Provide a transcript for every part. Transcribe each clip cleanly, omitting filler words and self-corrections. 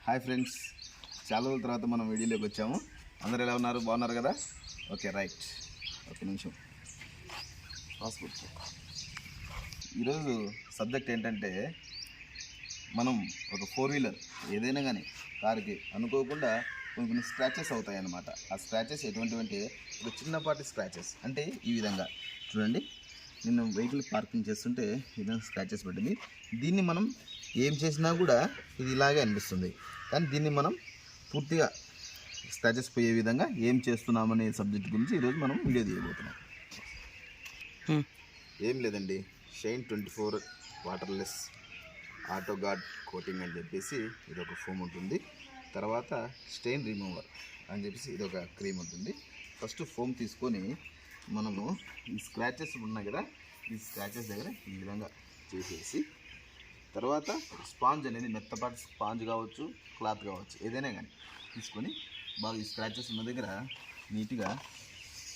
Hi friends, చాలా రోజుల తర్వాత మనం వీడియోలోకి వచ్చాము. అందరూ ఎలా ఉన్నారు? బాగున్నారు కదా? Okay, right. ఒక నిమిషం పాస్పోర్ట్. ఈరోజు సబ్జెక్ట్ ఏంటంటే, మనం ఒక 4-వీలర్ ఏదైనా కానీ కారుకి అనుకోకుండా కొన్ని స్క్రాచెస్ అవుతాయి అన్నమాట. ఆ స్క్రాచెస్ ఎటువంటివంటే ఒక చిన్నపాటి స్క్రాచెస్. అంటే ఈ విధంగా చూడండి, నేను వెహికల్ పార్కింగ్ చేస్తుంటే ఈ విధంగా స్క్రాచెస్ పట్టింది. దీన్ని మనం ఏం చేసినా కూడా ఇది ఇలాగే అనిపిస్తుంది. కానీ దీన్ని మనం పూర్తిగా స్క్రాచెస్ పోయే విధంగా ఏం చేస్తున్నామనే సబ్జెక్ట్ గురించి ఈరోజు మనం వీడియో తీయబోతున్నాం. ఏం లేదండి, shine 24 waterless auto guard coating అని చెప్పేసి ఇది ఒక ఫోమ్ ఉంటుంది. తర్వాత స్టెయిన్ రిమూవర్ అని చెప్పేసి ఇది ఒక క్రీమ్ ఉంటుంది. ఫస్ట్ ఫోమ్ తీసుకొని మనము ఈ స్క్రాచెస్ ఉన్నాయి కదా, ఈ స్క్రాచెస్ దగ్గర ఈ విధంగా చేసేసి, తర్వాత స్పాంజ్ అనేది మెత్తపాటి స్పాంజ్ కావచ్చు, క్లాత్ కావచ్చు, ఏదైనా కానీ తీసుకొని బాగా ఈ స్క్రాచెస్ ఉన్న దగ్గర నీట్గా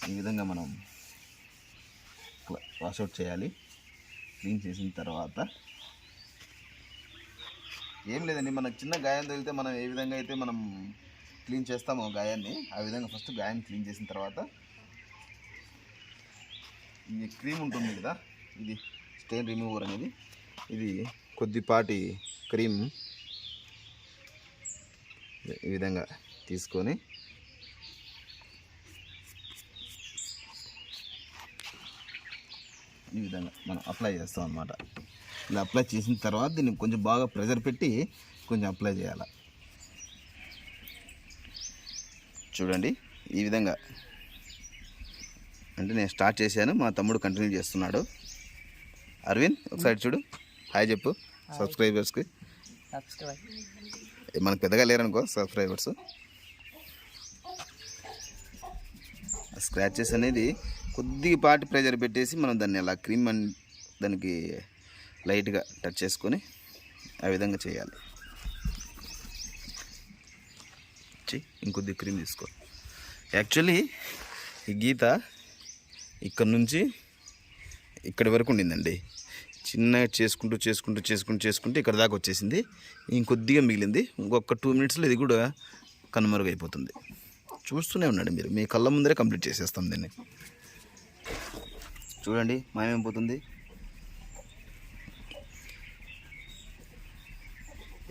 ఈ విధంగా మనం వాషౌట్ చేయాలి. క్లీన్ చేసిన తర్వాత ఏం లేదండి, మనకు చిన్న గాయం తగిలితే మనం ఏ విధంగా అయితే మనం క్లీన్ చేస్తామో గాయాన్ని, ఆ విధంగా ఫస్ట్ గాయాన్ని క్లీన్ చేసిన తర్వాత ఈ క్రీమ్ ఉంటుంది కదా, ఇది స్టెయిన్ రిమూవర్ అనేది, ఇది కొద్దిపాటి క్రీమ్ ఈ విధంగా తీసుకొని ఈ విధంగా మనం అప్లై చేస్తాం అన్నమాట. ఇలా అప్లై చేసిన తర్వాత దీన్ని కొంచెం బాగా ప్రెషర్ పెట్టి కొంచెం అప్లై చేయాలి. చూడండి ఈ విధంగా. అంటే నేను స్టార్ట్ చేశాను, మా తమ్ముడు కంటిన్యూ చేస్తున్నాడు. అరవింద్ ఒకసారి చూడు, హాయ్ చెప్పు సబ్స్క్రైబర్స్కి. మనకు పెద్దగా లేరనుకో సబ్స్క్రైబర్స్. స్క్రాచెస్ అనేది కొద్దిపాటి ప్రెజర్ పెట్టేసి మనం దాన్ని అలా క్రీమ్ అని దానికి లైట్గా టచ్ చేసుకొని ఆ విధంగా చేయాలి. ఇంకొద్ది క్రీమ్ తీసుకో. యాక్చువల్లీ ఈ గీత ఇక్కడ నుంచి ఇక్కడి వరకు ఉండిందండి. చిన్నగా చేసుకుంటూ ఇక్కడ దాకా వచ్చేసింది. ఇంకొద్దిగా మిగిలింది. ఇంకొక 2 మినిట్స్లో ఇది కూడా కనుమరుగైపోతుంది. చూస్తూనే ఉన్నాడు మీరు, మీ కళ్ళ ముందరే కంప్లీట్ చేసేస్తాం దీన్ని. చూడండి మాయమైపోతుంది.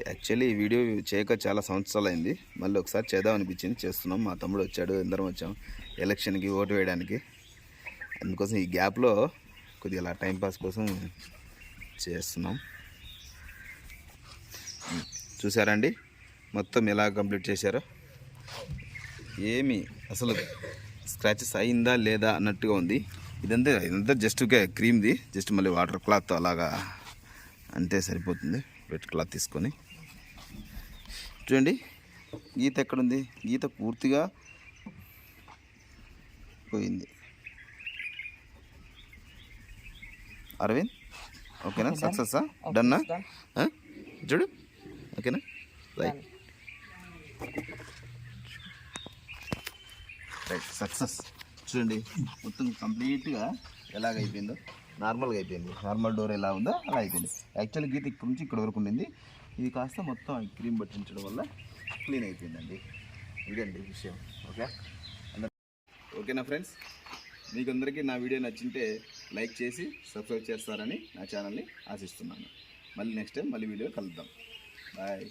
యాక్చువల్లీ ఈ వీడియో చేయక చాలా సంవత్సరాలు అయింది, మళ్ళీ ఒకసారి చేద్దాం అనిపించింది, చేస్తున్నాం. మా తమ్ముడు వచ్చాడు, అందరం వచ్చాం ఎలక్షన్కి ఓటు వేయడానికి. అందుకోసం ఈ గ్యాప్లో కొద్దిగా అలా టైంపాస్ కోసం చేస్తున్నాం. చూసారండి మొత్తం ఎలా కంప్లీట్ చేశారో. ఏమి అసలు స్క్రాచెస్ అయిందా లేదా అన్నట్టుగా ఉంది. ఇదంతా జస్ట్ క్రీమ్ది, జస్ట్ మళ్ళీ వాటర్ క్లాత్ అలాగా అంతే సరిపోతుంది. వెట్ క్లాత్ తీసుకొని చూడండి గీత ఎక్కడుంది, గీత పూర్తిగా పోయింది. అరవింద్ ఓకేనా? సక్సెస్సా? డన్నా? చూడు ఓకేనా? Right success. చూడండి మొత్తం కంప్లీట్గా ఎలాగైపోయిందో, నార్మల్గా అయిపోయింది. నార్మల్ డోర్ ఎలా ఉందో అలా అయిపోయింది. యాక్చువల్లీ గీత ఇక్కడ నుంచి ఇక్కడ వరకు ఉండింది, ఇది కాస్త మొత్తం క్రీమ్ పట్టించడం వల్ల క్లీన్ అయిపోయిందండి. ఇదండి విషయం. ఓకేనా ఫ్రెండ్స్? మీకు అందరికీ నా వీడియో నచ్చింటే లైక్ చేసి సబ్స్క్రైబ్ చేస్తారని నా ఛానల్ని ఆశిస్తున్నాను. మళ్ళీ నెక్స్ట్ టైం మళ్ళీ వీడియో కలుద్దాం. బాయ్.